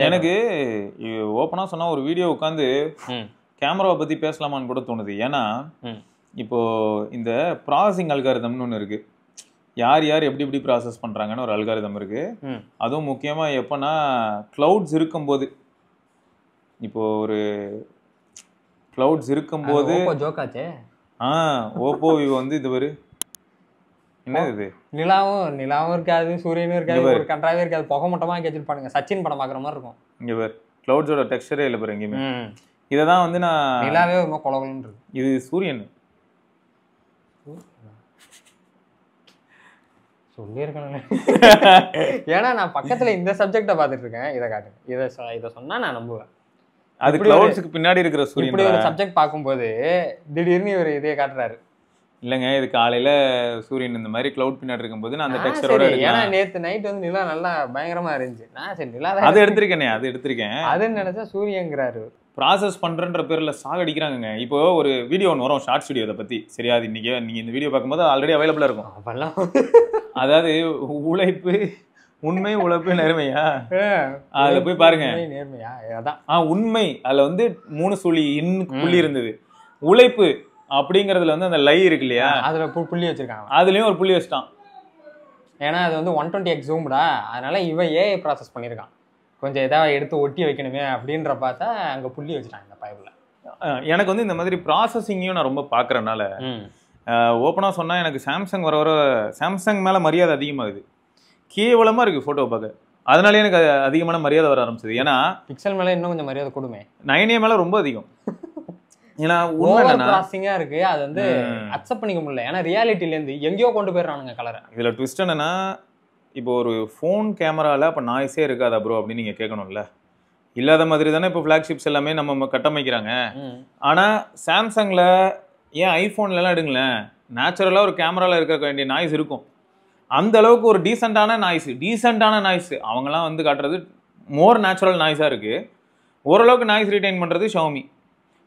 எனக்கு ஓப்பனா சொன்னா ஒரு வீடியோ உட்காந்து கேமராவை பத்தி பேசலாமான்னு கூட தோணுது. ஏன்னா இப்போ இந்த ப்ராசஸிங் அல்காரிதம்னு ஒன்று இருக்கு. யார் யார் எப்படி எப்படி ப்ராசஸ் பண்றாங்கன்னு ஒரு அல்காரிதம் இருக்கு. அதுவும் முக்கியமா எப்பன்னா கிளவுட்ஸ் இருக்கும்போது, இப்போ ஒரு கிளவுட்ஸ் இருக்கும்போது ஜோக்காச்சே ஓப்போ விவோ வந்து இது ஒரு என்ன இது நிலாவும் இருக்காது, சூரியனும் இருக்காது, ஒரு கன்றாவே இருக்காது, புகை மட்டமா வச்சிருப்பானுங்க. சச்சின் படம் பாக்குற மாதிரி இருக்கும். இங்க பேர் கிளவுட்ஸோட டெக்ஸ்டரே இல்லை பாரு எங்கேயுமே. இததான் வந்து நான் நிலாவே ரொம்ப கொலகலன்னு இருக்கு. இது சூரியன் சொல்லியிருக்கேன். ஏன்னா நான் பக்கத்துல இந்த சப்ஜெக்ட பாத்துட்டு இருக்கேன். இதை காட்டுங்க, இதை சொன்னா நான் நம்புவேன். அது கிளவுட்ஸ்க்கு பின்னாடி இருக்கிற சூரியன். இப்படி ஒரு சப்ஜெக்ட் பார்க்கும்போது திடீர்னு இவர் இதையே காட்டுறாரு. இல்லைங்க, இது காலையில சூரியன் இந்த மாதிரி கிளவுட் பின்னாடி இருக்கும்போது நான் அந்த டெக்ஸ்டரோட ஏன்னா நேத்து நைட் வந்து நிலா நல்லா பயங்கரமா இருந்துச்சு. நான் சரி நிலா அதை எடுத்திருக்கேன் அதுன்னு நினைச்சா சூரியங்கிறாரு. ப்ராசஸ் பண்றன்ற பேர்ல சாகடிக்கிறாங்க. இப்போ ஒரு வீடியோ ஒன்று வரும், ஷார்ட்ஸ் வீடியோ. அதை பத்தி சரியா அது இன்னைக்கு நீங்க இந்த வீடியோ பார்க்கும்போது ஆல்ரெடி அவைலபிளா இருக்கும். அப்பெல்லாம் அதாவது உழைப்பு உண்மை உழைப்பு நேர்மையா, அதுல போய் பாருங்க. நேர்மையா அதான் உண்மை. அதுல வந்து 3 புள்ளி இருந்தது. உழைப்பு அப்படிங்கறதுல வந்து அந்த லை இருக்கு இல்லையா, அதுல புள்ளி வச்சிருக்காங்க. அதுலயும் ஒரு புள்ளி வச்சுட்டான். ஏன்னா அது வந்து 120x ஜூம்டா, அதனால இவன் ஏஐ ப்ராசஸ் பண்ணியிருக்கான். கொஞ்சம் ஏதாவது எடுத்து ஒட்டி வைக்கணுமே அப்படின்ற பார்த்தா அங்க புள்ளி வச்சுட்டாங்க இந்த பைப்ல. எனக்கு வந்து இந்த மாதிரி ப்ராசஸிங்கையும் நான் ரொம்ப பாக்குறதுனால ஓப்பனா சொன்னா எனக்கு சாம்சங் வர சாம்சங் மேல மரியாதை அதிகமாகுது. கேவலமா இருக்கு போட்டோ பார்க்க. அதனால எனக்கு அதிகமான மரியாதை வர ஆரம்பிச்சது. ஏன்னா பிக்சல் மேல இன்னும் கொஞ்சம் மரியாதை கொடுமே. 9A மேல ரொம்ப அதிகம். ஏன்னா ப்ராசஸிங்கா இருக்கு, அது வந்து அக்செப்ட் பண்ணிக்க முடியல. ஏன்னா ரியாலிட்டில இருந்து எங்கேயோ கொண்டு போயிடுறானுங்க கலரை. இதுல ட்விஸ்ட் என்னன்னா, இப்போ ஒரு ஃபோன் கேமரால அப்ப நாய்ஸே இருக்காதா ப்ரோ அப்படின்னு நீங்க கேட்கணும்ல. இல்லாத மாதிரி தானே இப்போ ஃபிளாக்ஷிப்ஸ் எல்லாமே நம்ம கட்டமைக்கிறாங்க. ஆனா சாம்சங்ல ஏன் ஐபோன்ல எல்லாம் எடுங்களேன், நேச்சுரலா ஒரு கேமரால இருக்க வேண்டிய நாய்ஸ் இருக்கும். அந்த அளவுக்கு ஒரு டீசென்டான நாய்ஸ் அவங்கலாம் வந்து காட்டுறது மோர் நேச்சுரல் நாய்ஸா இருக்கு. ஓரளவுக்கு நாய்ஸ் ரீடைன் பண்றது ஷாமி.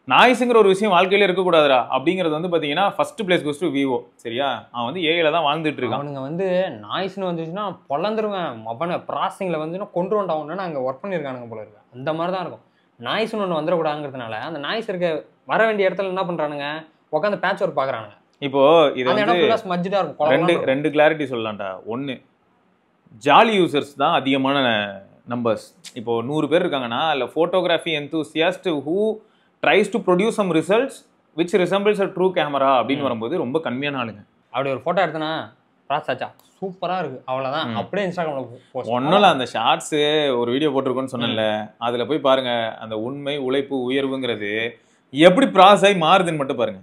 நாய்ஸுங்கிற ஒரு விஷயம் வாழ்க்கையில இருக்கக்கூடாதுரா அப்படிங்கிறது வந்து பாத்தீங்கன்னா first place goes to Vivo. சரியா, அவன் வந்து ஏஐல தான் வாழ்ந்துட்டு இருக்கான். அவனுங்க வந்து நாய்ஸ்னு வந்துச்சுன்னா பொழந்துருவேன். அவனை ப்ராசஸிங்ல வந்துன்னா கொண்டு வந்துட்டாங்கன்னு அங்கே ஒர்க் பண்ணியிருக்கானுங்க போல இருக்கு. அந்த மாதிரி தான் இருக்கும். நாய்ஸ்னு ஒன்று வந்துடக்கூடாதுங்கிறதுனால அந்த நாய்ஸ் இருக்க வர வேண்டிய இடத்துல என்ன பண்றானுங்க, உட்காந்து பேட்ச் ஒர்க் பாக்குறானுங்க. இப்போ இது வந்து ஸ்மஜ்டா இருக்கும். ரெண்டு கிளாரிட்டி சொல்லலாம்டா. ஒன்னு, ஜாலி யூசர்ஸ் தான் அதிகமான நம்பர்ஸ். இப்போ 100 பேர் இருக்காங்கன்னா இல்ல photography enthusiast who tries to produce some results which resembles a true camera அப்படின்னு வரும்போது ரொம்ப கம்மியான ஆளுங்க. அப்படி ஒரு போட்டோ எடுத்தனா ராசாச்சா சூப்பரா இருக்கு அவ்வளவுதான், அப்படியே இன்ஸ்டாகிராம்ல போஸ்ட். ஒன்னும் இல்ல, அந்த ஷார்ட்ஸ் ஒரு வீடியோ போட்டிருக்கோன்னு சொன்னேன்ல, அதுல போய் பாருங்க. அந்த உண்மை உழைப்பு உயர்வுங்கிறது எப்படி ப்ராசஸ் ஆகி மாறுதுன்னு மட்டும் பாருங்க.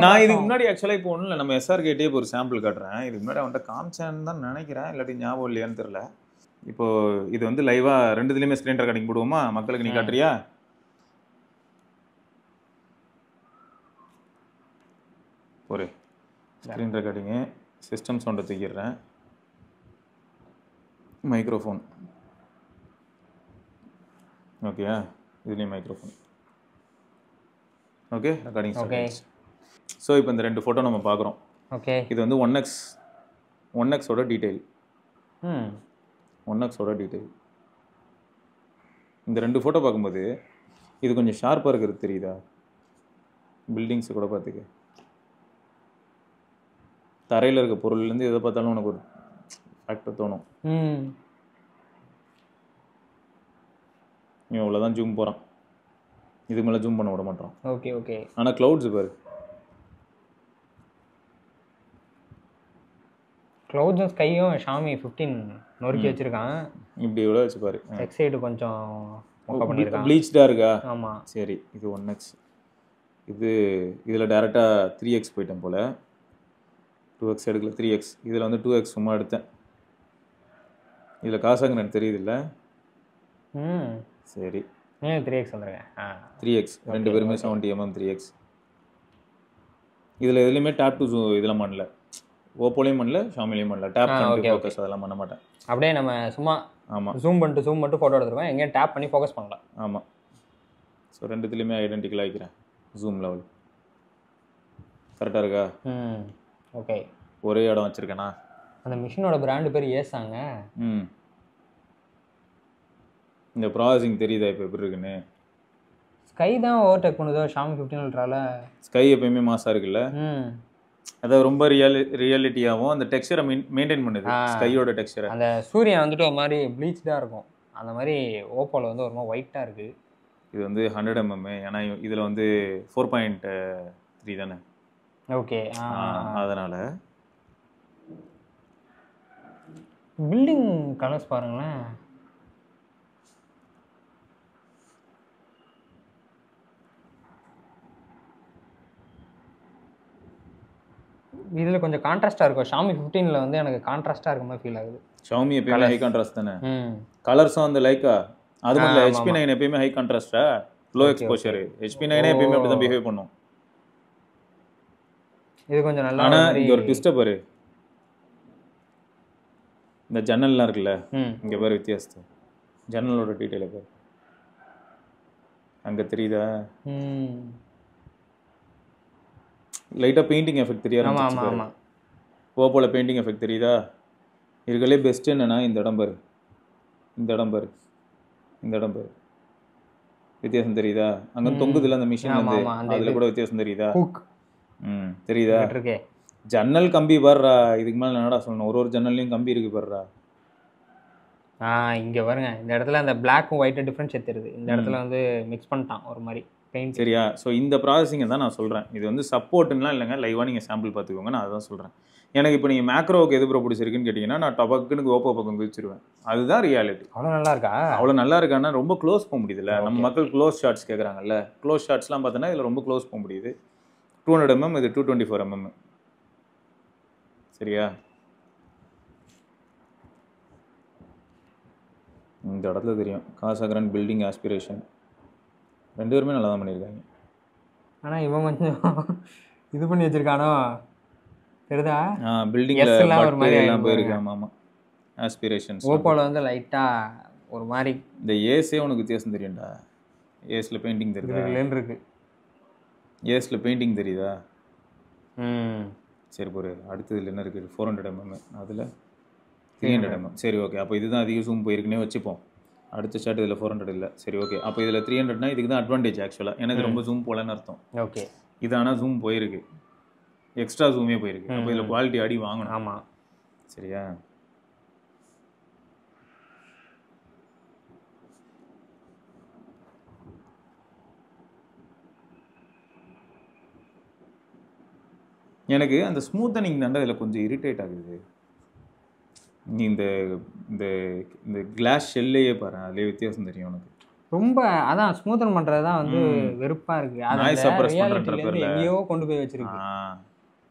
நான் இதுக்கு முன்னாடி ஆக்சுவலா இப்போ ஒன்றும் இல்லை, நம்ம SRKட்டே இப்போ ஒரு சாம்பிள் காட்டுறேன். இதுக்கு முன்னாடி அவன்கிட்ட காமிச்சேன்னு தான் நினைக்கிறேன், இல்லாட்டி ஞாபகம் இல்லையான்னு தெரியல. இப்போ இது வந்து லைவா ரெண்டுத்துலயுமே ஸ்கிரீன் ரெக்கார்டிங் போடுவோமா, மக்களுக்கு நீ காட்டுறியா? ஒரு ஸ்க்ரீன் ரெக்கார்டிங்கு, சிஸ்டம் சவுண்டை தூக்கிடுறேன், மைக்ரோஃபோன் ஓகேயா, இதுலேயும் microphone okay, recording start. So இப்போ இந்த 2 ஃபோட்டோ நம்ம பார்க்குறோம். ஓகே, இது வந்து 1x டீட்டெயில். 1x detail. இந்த 2 ஃபோட்டோ பார்க்கும்போது இது கொஞ்சம் ஷார்ப்பாக இருக்கிறது தெரியுதா? பில்டிங்ஸ் கூட பார்த்துக்க, தரையில் இருக்க பொருள்லேருந்து எதை பார்த்தாலும் உனக்கு ஒரு ஃபேக்டர் தோணும். இவன் இவ்வளோதான் ஜூம் போகிறான், இதுக்கு மேலே ஜூம் பண்ண விட மாட்டான். Okay okay. ஆனால் க்ளவுட்ஸ் பாரு, க்ளவுட்ஸும் ஸ்கையும் ஷாமி 15 நொறுக்கி வச்சிருக்கான். இப்படி எவ்வளோ வச்சு பாரு. எக்ஸைடு கொஞ்சம் ப்ளீச்டாக இருக்கா? ஆமாம். சரி, இது 1x. இது இதில் டேரெக்டாக 3x போயிட்டேன் போல். 2x எடுக்கல, 3x. இதில் வந்து 2x சும்மா எடுத்தேன். இதில் காசாங்க எனக்கு தெரியுது இல்லை? சரி, 3x வந்துருங்க. 3x ரெண்டு பேருமே 70mm 3x. இதில் எதுலேயுமே டேப் டு இதெல்லாம் பண்ணல, ஓப்போலையும் பண்ணல, ஷாமிலையும் பண்ணல. டேப் பண்ணி ஃபோக்கஸ் அதெல்லாம் பண்ண மாட்டேன். அப்படியே நம்ம சும்மா ஆமாம் ஜூம் பண்ணிட்டு ஃபோட்டோ எடுத்துருவேன், எங்கேயும் டேப் பண்ணி ஃபோக்கஸ் பண்ணல. ஆமாம். ஸோ ரெண்டுத்துலேயுமே ஐடென்டிக்கலாக வைக்கிறேன். ஜூம் லெவல் கரெக்டாக இருக்கா? ஓகே. ஒரே இடம் வச்சுருக்கேனா? அந்த மிஷினோட பிராண்டு பேர் ஏசாங்க. இந்த ப்ராசஸிங் தெரியுதா இப்போ எப்படி இருக்குன்னு? ஸ்கை தான் ஓவர்டேக் பண்ணுதோ ஷாமி 15 அல்ட்ரால. ஸ்கை எப்பயுமே மாசா இருக்குல்ல, அதாவது ரொம்ப ரியாலிட்டியாகவும் அந்த டெக்ஸ்சரை மெயின்டைன் பண்ணுது, ஸ்கையோட டெக்ஸ்சரை. அந்த சூரியன் வந்துட்டு ஒரு மாதிரி ப்ளீச்டாக இருக்கும், அந்த மாதிரி ஓப்போவில் வந்து ஒரு மாதிரி ஒயிட்டாக இருக்குது. இது வந்து 100mm, ஏன்னா இதில் வந்து 4.3 தானே. ஓகே, அதனால் பில்டிங் கலர்ஸ் பாருங்களேன். இதில் கொஞ்சம் கான்ட்ராஸ்டாக இருக்கும். ஷாமி 15ல் வந்து எனக்கு கான்ட்ராஸ்டாக இருக்க மாதிரி ஃபீல் ஆகுது. ஷாமி எப்பயுமே ஹை கான்ட்ராஸ்ட் தானே. கலர்ஸும் அந்த லைக்கா அது மட்டும் இல்லை. HP9 எப்பயுமே ஹை கான்ட்ராஸ்டா, லோ எக்ஸ்போஷர். HP9 எப்பயுமே அப்படி தான் பிஹேவ் பண்ணும். இது கொஞ்சம் நல்லா. ஆனால் இங்கே ஒரு ட்விஸ்ட்டை பாரு, இந்த ஜன்னல்லாம் இருக்குல்ல, இங்கே பாரு வித்தியாசத்தை. ஜன்னலோட டீட்டெயிலை பாரு, அங்கே தெரியுதா? லைட்டாக பெயிண்டிங் எஃபெக்ட் தெரிய ஆரம்பிச்சு. ஓப்போல பெயிண்டிங் எஃபெக்ட் தெரியுதா? இதுகளே பெஸ்ட் என்னன்னா இந்த இடம் பாரு, இந்த இடம் பாரு, இந்த இடம் பாரு, வித்தியாசம் தெரியுதா? அங்கே தொங்குதுல அந்த மிஷின் வந்து, அதில் கூட வித்தியாசம் தெரியுதா? தெரியுதா? ஜன்னல் கம்பி பாருடா, இதுக்கு மேலே என்னடா சொல்லணும்? ஒரு ஜன்னல்லையும் கம்பி இருக்கு பாருடா. இங்கே பாருங்க, இந்த இடத்துல அந்த பிளாக்கும் ஒயிட்டும் டிஃப்ரென்ஷியேட் தெரியுது. இந்த இடத்துல வந்து மிக்ஸ் பண்ணிட்டான் ஒரு மாதிரி பெயிண்ட். சரியா? ஸோ இந்த ப்ராசஸிங்கை தான் நான் சொல்கிறேன். இது வந்து சப்போர்ட்டுலாம் இல்லைங்க, லைவாக நீங்கள் சாம்பிள் பார்த்துக்கோங்க. நான் அதான் சொல்கிறேன். எனக்கு இப்போ நீங்கள் மேக்ரோவுக்கு எது ப்ரோ பிடிச்சிருக்குன்னு கேட்டிங்கன்னா, நான் டபக்குன்னு ஓப்போ பக்கம் குதிச்சிருவேன். அதுதான் ரியாலிட்டி. அவ்வளோ நல்லா இருக்கா? அவ்வளோ நல்லா இருக்கான்னா ரொம்ப க்ளோஸ் போக முடியுதுல்ல. நம்ம மக்கள் க்ளோஸ் ஷாட்ஸ் கேட்குறாங்கல்ல, க்ளோஸ் ஷாட்ஸ்லாம் பார்த்தோன்னா இதில் ரொம்ப க்ளோஸ் போக முடியுது. 200mm, இது 224mm. சரியா? இந்த இடத்துல தெரியும் காசகரன் பில்டிங் ஆஸ்பிரேஷன், ரெண்டு பேருமே நல்லா தான் பண்ணியிருக்காங்க. ஆனால் இவன் கொஞ்சம் இது பண்ணி வச்சிருக்கானோ தெரியுதா? பில்டிங்கில் ஒரு மாதிரி எல்லாம் போயிருக்கு. ஆமாம், ஆஸ்பிரேஷன்ஸ். ஓப்போவில் வந்து லைட்டாக ஒரு மாதிரி. இந்த ஏஸே உனக்கு வித்தியாசம் தெரியும்டா. ஏஸில் பெயிண்டிங் தெரியுதா? இருக்கு. ஏஸில் பெயிண்டிங் தெரியுதா? சரி போரு. அடுத்ததில் என்ன இருக்குது? 400mm, அதில் 300mm. சரி ஓகே, அப்போ இதுதான் அதிக ஜூம் போயிருக்குன்னே வச்சுப்போம். அடுத்த ஷாட் இதில் 400 இல்லை. சரி ஓகே, அப்போ இதில் 300னா இதுக்கு தான் அட்வான்டேஜ் ஆக்சுவலாக. எனக்கு ரொம்ப ஜூம் போகலன்னு அர்த்தம். ஓகே, இது ஆனால் ஜூம் போயிருக்கு, எக்ஸ்ட்ரா ஜூமே போயிருக்கு. அப்போ இதில் குவாலிட்டி அடி வாங்கணும். ஆமாம், சரியா? எனக்கு அந்த ஸ்மூத்தனிங் தாண்டா இதில் கொஞ்சம் இரிட்டேட் ஆகுது. நீ இந்த இந்த இந்த கிளாஸ் ஷெல்லையே பாரு, அதுலேயே வித்தியாசம் தெரியும் உனக்கு. ரொம்ப அதான் ஸ்மூத்தன் பண்ணுறது தான் வந்து வெறுப்பாக இருக்குது. நாய்ஸ் சப்ரஸ் பண்ணுற பேரில் எங்கேயோ கொண்டு போய் வச்சிருக்கு,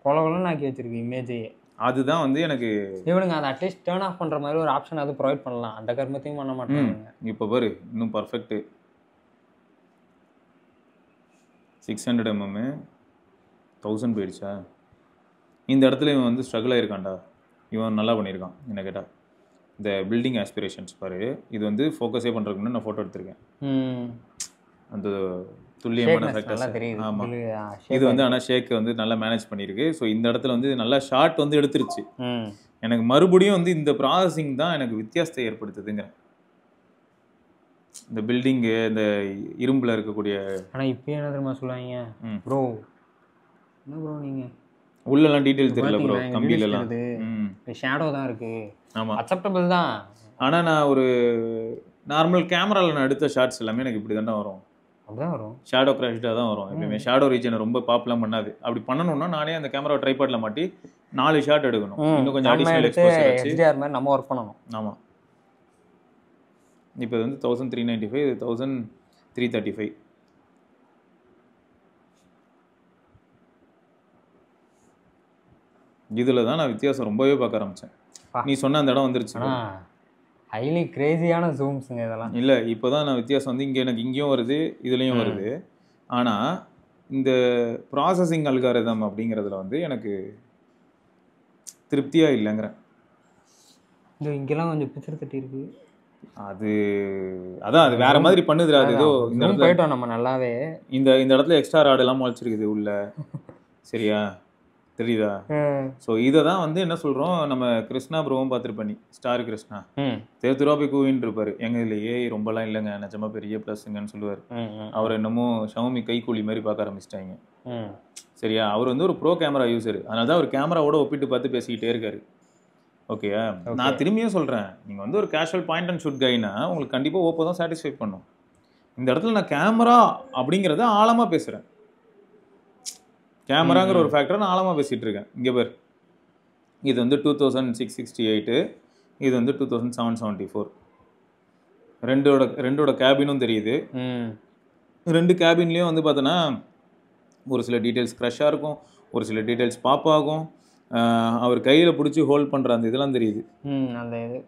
கொலன்னு ஆக்கி வச்சிருக்கு இமேஜையே. அதுதான் வந்து எனக்கு இவனுங்க அதை அட்லீஸ்ட் டேர்ன் ஆஃப் பண்ணுற மாதிரி ஒரு ஆப்ஷன் அது ப்ரொவைட் பண்ணலாம். அந்த கர்மத்தையும் பண்ண மாட்டாங்க. இப்போ பாரு, இன்னும் பர்ஃபெக்ட்டு. 600mm 1000 போயிடுச்சா? இந்த இடத்துல இவன் வந்து ஸ்ட்ரகிள் ஆகிருக்கான்டா. இவன் நல்லா பண்ணியிருக்கான் என்ன கேட்டால். இந்த பில்டிங் ஆஸ்பிரேஷன்ஸ் பாரு, இது வந்து ஃபோக்கஸே பண்ணுறதுக்குன்னு நான் ஃபோட்டோ எடுத்திருக்கேன். அந்த துல்லியமான ஃபேக்டர்ஸ். ஆமாம், இது வந்து ஆனால் ஷேக் வந்து நல்லா மேனேஜ் பண்ணியிருக்கு. ஸோ இந்த இடத்துல வந்து நல்லா ஷார்ட் வந்து எடுத்துருச்சு. எனக்கு மறுபடியும் வந்து இந்த ப்ராசஸிங் தான் எனக்கு வித்தியாசத்தை ஏற்படுத்துதுங்க. இந்த பில்டிங்கு, இந்த இரும்பில் இருக்கக்கூடிய. ஆனால் இப்போ என்ன தெரியுமா சொல்லுவாங்க ப்ரோ, என்ன ப்ரோ நீங்கள் உள்ளெல்லாம் டீட்டெயில் தெரியல ப்ரோ, கம்பியிலலாம் ஷேடோ தான் இருக்குது. ஆமாம், அக்செப்டபிள் தான். ஆனால் நான் ஒரு நார்மல் கேமராவில் நான் எடுத்த ஷார்ட்ஸ் எல்லாமே எனக்கு இப்படி தானே வரும். அப்படிதான் வரும், ஷேடோ கிராஷ்டாக தான் வரும் எப்பயுமே. ஷேடோ ரீஜனை ரொம்ப பாப்புலாம் பண்ணாது. அப்படி பண்ணணும்னா நானே அந்த கேமரா ட்ரைபாட்ல மாட்டி 4 ஷாட் எடுக்கணும். இன்னும் கொஞ்சம் அடிஷனல் எக்ஸ்போஷர் வச்சு மாதிரி நம்ம ஒர்க் பண்ணணும். ஆமாம், இப்போ இது வந்து 1395, இது 1335. இதில் தான் நான் வித்தியாசம் ரொம்பவே பார்க்க ஆரம்பித்தேன். நீ சொன்ன அந்த இடம் வந்துருச்சு. ஹைலி கிரேசியான ஜூம்ஸுங்க இதெல்லாம். இல்லை, இப்போ தான் நான் வித்தியாசம் வந்து இங்கே எனக்கு இங்கேயும் வருது, இதுலேயும் வருது. ஆனால் இந்த ப்ராசஸிங் அல்காரிதம் அப்படிங்கிறதுல வந்து எனக்கு திருப்தியாக இல்லைங்கிறேன். இந்த இங்கெல்லாம் கொஞ்சம் பிச்சர் தட்டி இருக்கு. அதான் அது வேற மாதிரி பண்ணுதுடா. அது ஏதோ இந்த இடத்துல போயிட்டோம் நம்ம நல்லாவே. இந்த இடத்துல எக்ஸ்ட்ரா ராட் எல்லாம் முளைச்சிருக்குது உள்ள. சரியா? தெரியுதா? ஸோ இதை தான் வந்து என்ன சொல்கிறோம், நம்ம கிருஷ்ணா ப்ரோவும் பார்த்துருப்பேன், நீ ஸ்டார் கிருஷ்ணா தெரு தெருவா போய் கூவின்னு இருப்பாரு, எங்க இதில் ஏஐ ரொம்பலாம் இல்லைங்க, நிஜமா பெரிய ப்ளஸ்ங்கன்னு சொல்லுவார். அவர் என்னமோ ஷவுமி கைக்கூலி மாதிரி பார்க்க ஆரம்பிச்சிட்டாங்க. சரியா? அவர் வந்து ஒரு ப்ரோ கேமரா யூஸர், அதனால தான் அவர் கேமராவோட ஒப்பிட்டு பார்த்து பேசிக்கிட்டே இருக்காரு. ஓகேயா? நான் திரும்பியும் சொல்கிறேன், நீங்கள் வந்து ஒரு கேஷுவல் பாயிண்ட் அண்ட் ஷூட் கைனா உங்களுக்கு கண்டிப்பாக ஓப்போ தான் சாட்டிஸ்ஃபை பண்ணும். இந்த இடத்துல நான் கேமரா அப்படிங்கிறத ஆழமாக பேசுகிறேன். கேமராங்கிற ஒரு ஃபேக்டரை நான் ஆழமாக பேசிகிட்டு இருக்கேன். இங்கே பேர் இது வந்து 2668, இது வந்து 2774. ரெண்டோட கேபினும் தெரியுது. ரெண்டு கேபின்லேயும் வந்து பார்த்தோன்னா ஒரு சில டீட்டெயில்ஸ் க்ரஷ்ஷாக இருக்கும், ஒரு சில டீட்டெயில்ஸ் பாப் ஆகும். அவர் கையில் பிடிச்சி ஹோல்ட் பண்ணுற அந்த இதெல்லாம் தெரியுது, அந்த இது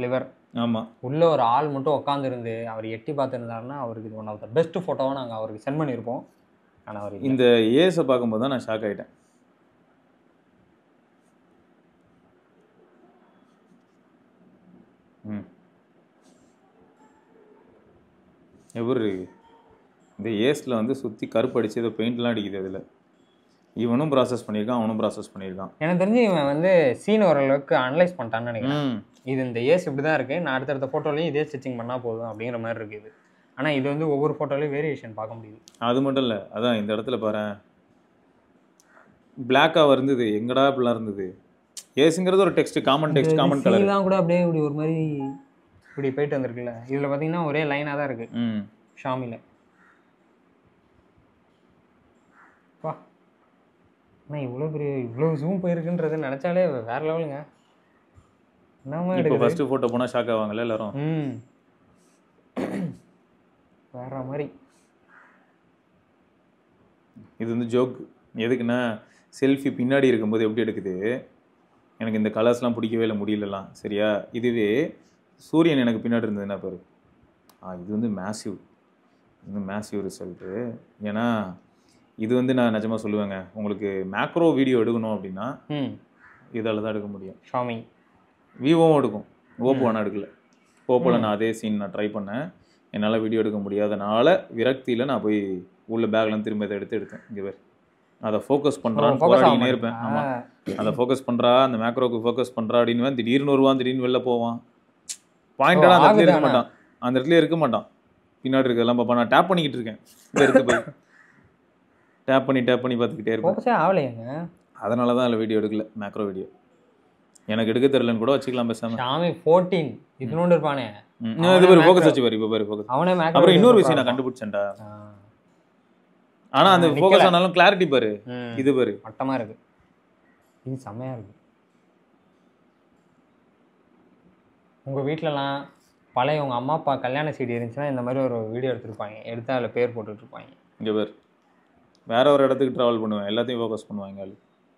லிவர். ஆமாம், உள்ளே ஒரு ஆள் மட்டும் உட்காந்துருந்து அவர் எட்டி பார்த்துருந்தாருன்னா அவருக்கு இது ஒன் ஆஃப் த பெஸ்ட் ஃபோட்டோவாக நாங்கள் அவருக்கு சென்ட் பண்ணியிருப்போம். ஆனால் அவர் இந்த ஏஸை பார்க்கும்போது தான் நான் ஷாக் ஆகிட்டேன். எவரு இந்த ஏஸில் வந்து சுற்றி கருப்பு அடிச்சு ஏதோ பெயிண்ட்லாம் அடிக்குது, அதில் இவனும் ப்ராசஸ் பண்ணியிருக்கான், அவனும் ப்ராசஸ் பண்ணியிருக்கான். எனக்கு தெரிஞ்சு இவன் வந்து சீன் ஓரளவுக்கு அனலைஸ் பண்ணிட்டான்னு நினைக்கிறேன். இது இந்த ஏஸ் இப்படி தான் இருக்குது, நான் அடுத்தடுத்த ஃபோட்டோலையும் இதே ஸ்டிச்சிங் பண்ணால் போதும் அப்படிங்கிற மாதிரி இருக்குது. ஆனால் இது வந்து ஒவ்வொரு ஃபோட்டோலையும் வேரியேஷன் பார்க்க முடியுது. அது மட்டும் இல்லை, அதான் இந்த இடத்துல பாரு பிளாக்காக இருந்தது, எங்கடா இப்படிலாம் இருந்தது. ஏஸுங்கிறது ஒரு text, common text, common colour தான் கூட அப்படியே இப்படி ஒரு மாதிரி இப்படி போயிட்டு வந்திருக்குல்ல. இதில் பார்த்தீங்கன்னா ஒரே லைனாக தான் இருக்குது ஷாமியில். வா ஆனால் இவ்வளோ ஜூம் போயிருக்குன்றது நினச்சாலே வேறு லெவலுங்க. என்னமா இப்போ ஃபஸ்ட்டு ஃபோட்டோ போனால் ஷாக் ஆவாங்கல்ல எல்லாரும். வேற மாதிரி. இது வந்து ஜோக் எதுக்குன்னா, செல்ஃபி பின்னாடி இருக்கும்போது எப்படி எடுக்குது, எனக்கு இந்த கலர்ஸ்லாம் பிடிக்கவே இல்லை, முடியலலாம். சரியா? இதுவே சூரியன் எனக்கு பின்னாடி இருந்ததுன்னா பாரு, இது வந்து மேசிவ் ரிசல்ட்டு. ஏன்னா இது வந்து நான் நிஜமாக சொல்லுவேங்க, உங்களுக்கு மேக்ரோ வீடியோ எடுக்கணும் அப்படின்னா இதால் தான் எடுக்க முடியும். ஷாமி விவோவும் எடுக்கும், ஓப்போ ஆனால் எடுக்கல. ஓப்போவில் நான் அதே சீன் நான் ட்ரை பண்ணேன், என்னால் வீடியோ எடுக்க முடியாதனால விரக்தியில் நான் போய் உள்ள பேக்லாம் திரும்ப இதை எடுத்தேன். இங்கே பேர் அதை ஃபோக்கஸ் பண்ணுறான்னு போராடினே இருப்பேன். ஆமாம், அதை ஃபோக்கஸ் பண்ணுறா, அந்த மேக்ரோவுக்கு ஃபோக்கஸ் பண்ணுறா அப்படின்னு திடீர்னு வருவான், திடீர்னு வெளில போவான். பாயிண்டான அந்த இடத்துல இருக்க மாட்டான், அந்த இடத்துல இருக்க மாட்டான், பின்னாடி இருக்கிறதெல்லாம் பார்ப்பா. நான் டேப் பண்ணிக்கிட்டு இருக்கேன், இங்கே இருக்கு போய் டேப் பண்ணி பார்த்துக்கிட்டே இருப்பேன். ஆகலையாங்க, அதனால தான் அதில் வீடியோ எடுக்கல, மேக்ரோ வீடியோ. எனக்கு எடுக்க தெரியலன்னு கூட வச்சுக்கலாம் பேசாம. ஷாமி 14 இதுனோண்டு இருப்பானே, இது பாரு ஃபோக்கஸ் வச்சு பாரு, இப்போ பாரு ஃபோக்கஸ். அவனே மேக்ரோ. அப்புறம் இன்னொரு விஷயம் நான் கண்டுபிடிச்சேன்டா, ஆனா அந்த ஃபோக்கஸ் ஆனாலும் கிளாரிட்டி பாரு, இது பாரு மட்டமா இருக்கு, இது செமையா இருக்கு. உங்க வீட்லலாம் பழைய உங்க அம்மா அப்பா கல்யாண சீடி இருந்துச்சுன்னா இந்த மாதிரி ஒரு வீடியோ எடுத்துருப்பாங்க, எடுத்து அதில் பேர் போட்டுட்டு இருப்பாங்க. இங்கே பேர் வேற ஒரு இடத்துக்கு ட்ராவல் பண்ணுவேன், எல்லாத்தையும் ஃபோக்கஸ் பண்ணுவாங்க.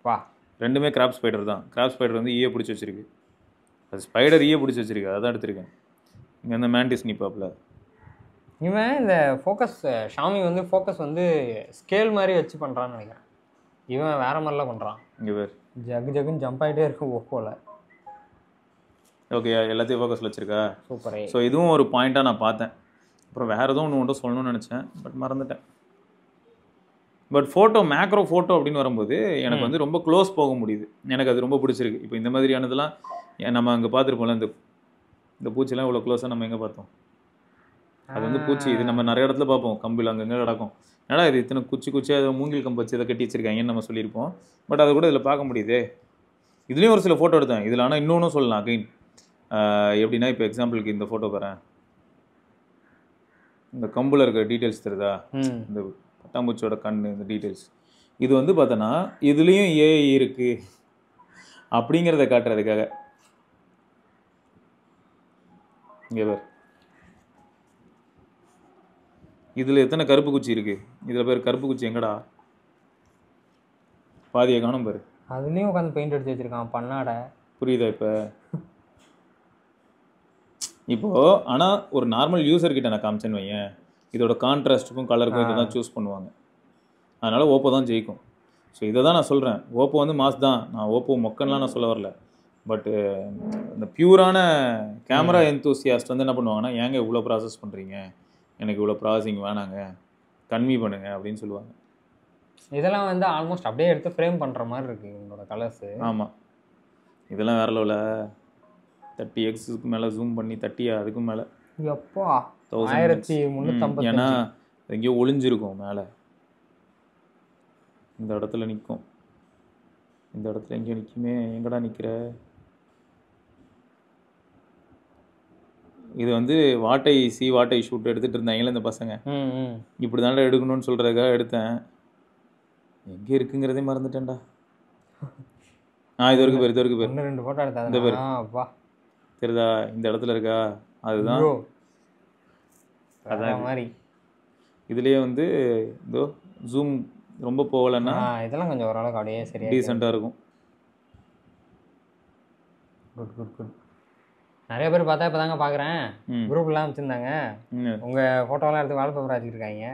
வா, ரெண்டுமே கிராப் ஸ்பைடர் தான். கிராப் ஸ்பைடர் வந்து ஈயை பிடிச்சி வச்சிருக்கு, அது ஸ்பைடர் ஈயை பிடிச்சி வச்சிருக்கு, அதான் எடுத்திருக்கேன். இங்கே வந்து மேண்டிஸ் நிப்பாப்பில். இவன் இந்த ஃபோக்கஸ் ஷாமி வந்து ஃபோக்கஸ் வந்து ஸ்கேல் மாதிரி வச்சு பண்ணுறான்னு நினைக்கிறேன். இவன் வேற மாதிரிலாம் பண்ணுறான். இங்கே பேர் ஜகுன்னு ஜம்ப் ஆகிட்டே இருக்கும் ஓப்போவில். ஓகே, எல்லாத்தையும் ஃபோக்கஸில் வச்சுருக்கா, சூப்பரே. ஸோ இதுவும் ஒரு பாயிண்ட்டாக நான் பார்த்தேன். அப்புறம் வேறு எதுவும் ஒன்று சொல்லணும்னு நினச்சேன், பட் மறந்துட்டேன். பட் ஃபோட்டோ, மேக்ரோ ஃபோட்டோ அப்படின்னு வரும்போது எனக்கு வந்து ரொம்ப க்ளோஸ் போக முடியுது, எனக்கு அது ரொம்ப பிடிச்சிருக்கு. இப்போ இந்த மாதிரியானதெல்லாம் நம்ம அங்கே பார்த்துருப்போம்ல, இந்த பூச்சிலாம் இவ்வளோ க்ளோஸாக நம்ம எங்கே பார்த்தோம். அது வந்து பூச்சி, இது நம்ம நிறைய இடத்துல பார்ப்போம், கம்பில் அங்கங்கே கிடக்கும். ஏன்னா இது இத்தனை குச்சியாக அதை மூங்கில் கம்பு வச்சு இதை கட்டி வச்சிருக்காங்கன்னு நம்ம சொல்லியிருப்போம். பட் அதை கூட இதில் பார்க்க முடியுது. இதுலேயும் ஒரு சில ஃபோட்டோ எடுத்தேன் இதில். ஆனால் இன்னொன்றும் சொல்லலாம் அகைன், எப்படின்னா இப்போ எக்ஸாம்பிளுக்கு இந்த ஃபோட்டோ பாறேன், இந்த கம்பில் இருக்க டீட்டெயில்ஸ் தெரியுதா, இந்த பட்டாம்பூச்சியோட கண், இந்த டீட்டெயில்ஸ், இது வந்து பார்த்தோன்னா இதுலேயும் ஏஐ இருக்குது அப்படிங்கிறத காட்டுறதுக்காக. இங்கே பார், இதில் எத்தனை கருப்பு குச்சி இருக்குது, இதில் பேர் கருப்பு குச்சி எங்கடா, பாதியை காணும் பாரு. அதுலேயும் உட்காந்து பெயிண்ட் அடிச்சு வச்சுருக்கான் பண்ணாட. புரியுதா இப்போது? ஆனால் ஒரு நார்மல் யூசர்கிட்ட நான் காமிச்சேன்னு வையேன், இதோட கான்ட்ராஸ்ட்டுக்கும் கலருக்கும் இதை தான் சூஸ் பண்ணுவாங்க. அதனால் ஓப்போ தான் ஜெயிக்கும். ஸோ இதை தான் நான் சொல்கிறேன், ஓப்போ வந்து மாஸ் தான். நான் ஓப்போ மொக்கன்லாம் நான் சொல்ல வரல. பட்டு இந்த பியூரான கேமரா எந்தூசியாஸ்ட் வந்து என்ன பண்ணுவாங்கன்னா, ஏங்க இவ்வளோ ப்ராசஸ் பண்ணுறீங்க, எனக்கு இவ்வளோ ப்ராசஸிங் வேணாங்க, கன்வி பண்ணுங்க அப்படின்னு சொல்லுவாங்க. இதெல்லாம் வந்து ஆல்மோஸ்ட் அப்படியே எடுத்து ஃப்ரேம் பண்ணுற மாதிரி இருக்கு உங்களோட கலர்ஸு. ஆமாம், இதெல்லாம் வேற லெவலில் 30x மேலே ஜூம் பண்ணி 30 அதுக்கும் மேலே எப்பா 1000x. 1350. ஏன்னா எங்கேயோ ஒளிஞ்சிருக்கும் மேலே, இந்த இடத்துல நிற்கும், இந்த இடத்துல எங்கேயோ நிற்குமே, எங்கடா நிற்கிற? இது வந்து வாட்டை ஷூட் எடுத்துகிட்டு இருந்தாங்களே இந்த பசங்க, இப்படி தாண்டா எடுக்கணும்னு சொல்கிறதுக்காக எடுத்தேன். எங்கே இருக்குங்கிறதே மறந்துட்டேன்டா. இது வரைக்கும் பேர், இது வரைக்கும் பேர் 2 ஃபோட்டோ இந்த எடுத்தாங்க. பேர் அப்பா தெரியுதா? இந்த இடத்துல இருக்கா, அதுதான் bro. அதான் அதான் மாதிரி. இதுலேயே வந்து இதோ ஜூம் ரொம்ப போகலைன்னா இதெல்லாம் கொஞ்சம் ஓரளவுக்கு அப்படியே சரியா டீசெண்டாக இருக்கும். Good good good. நிறைய பேர் பார்த்தா இப்போ தாங்க பார்க்குறேன், குரூப்லாம் வச்சுருந்தாங்க. உங்கள் ஃபோட்டோலாம் எடுத்து வால்பேப்பர் வச்சுருக்காங்க.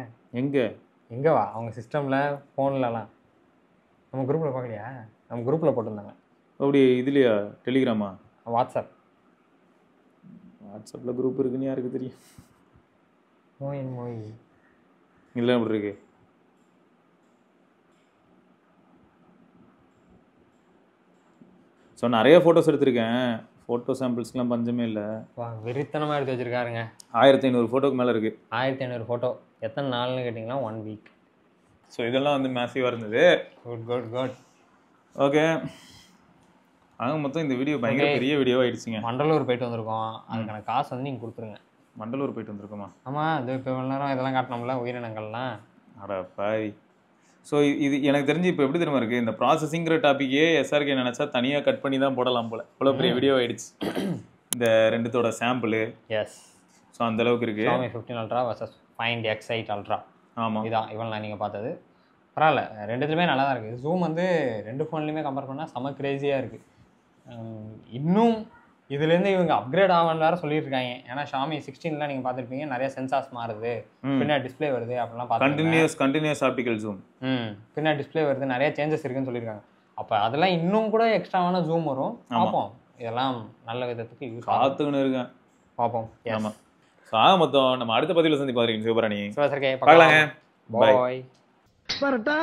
எங்கே வா அவங்க சிஸ்டமில் ஃபோன்லலாம்? நம்ம குரூப்பில் பார்க்கலையா? நம்ம குரூப்பில் போட்டிருந்தாங்க. அப்படி இதுலையா? டெலிகிராமா? வாட்ஸ்அப்பில் குரூப் இருக்குன்னு யாருக்கு தெரியும்? மோய் இல்லை அப்படி இருக்கு. ஸோ நிறைய ஃபோட்டோஸ் எடுத்திருக்கேன், ஃபோட்டோ சாம்பிள்ஸ்லாம் பஞ்சமே இல்லை. வெறித்தனமாக எடுத்து வச்சுருக்காருங்க. 1500 ஃபோட்டோக்கு மேலே இருக்குது. 1500 ஃபோட்டோ. எத்தனை நாள்னு கேட்டிங்கன்னா 1 வீக். ஸோ இதெல்லாம் வந்து மேசிவாக இருந்தது. Good good good. ஓகே, ஆக மொத்தம் இந்த வீடியோ பயங்கர பெரிய வீடியோவாக ஆயிடுச்சுங்க. மண்டலூர் போயிட்டு வந்திருக்கோம், அதுக்கான காசு வந்து நீங்கள் கொடுத்துருங்க. மண்டலூர் போயிட்டு வந்திருக்கோமா? ஆமாம், இது இப்போ இவ்வளோ நேரம் இதெல்லாம் காட்டினோம்ல, உயிரினங்கள்லாம். அட பாய். ஸோ இது எனக்கு தெரிஞ்சு இப்போ எப்படி தெரியுமா இருக்குது, இந்த ப்ராசஸிங்கிற டாப்பிக்கே எஸ்ஆர்கே நினச்சா தனியாக கட் பண்ணி தான் போடலாம் போல், இவ்வளோ பெரிய வீடியோ ஆயிடுச்சு. இந்த ரெண்டுத்தோட சாம்பிள். எஸ். ஸோ அந்தளவுக்கு இருக்குது. Xiaomi 15 Ultra vs Find X8 Ultra. ஆமாம், இதான் இவன் நீங்கள் பார்த்தது. பரவாயில்ல, ரெண்டுத்துலையுமே நல்லா தான் இருக்குது. ஜூம் வந்து 2 ஃபோன்லையுமே கம்பேர் பண்ணால் செம க்ரேஸியாக இருக்குது. இன்னும் இதுலேருந்து இவங்க அப்கிரேட் ஆகணும்னு வேறு சொல்லியிருக்காங்க. ஏன்னா Xiaomi 16லாம் நீங்கள் பார்த்துருப்பீங்க, நிறைய சென்சார்ஸ் மாறுது, பின்னாடி டிஸ்பிளே வருது அப்படிலாம் பார்த்து கண்டினியூஸ் ஆப்டிக்கல் ஜூம், பின்னாடி டிஸ்பிளே வருது, நிறைய சேஞ்சஸ் இருக்குன்னு சொல்லியிருக்காங்க. அப்போ அதெல்லாம் இன்னும் கூட எக்ஸ்ட்ராவான ஜூம் வரும். பார்ப்போம், இதெல்லாம் நல்ல விதத்துக்கு யூஸ் பார்த்துக்கின்னு இருக்கேன். பார்ப்போம். ஆமாம். ஸோ ஆக மொத்தம் நம்ம அடுத்த பதிவில் சந்தி பார்க்குறீங்க சிவபரணி. சிவசர்கே பார்க்கலாங்க. பாய். வரட்டா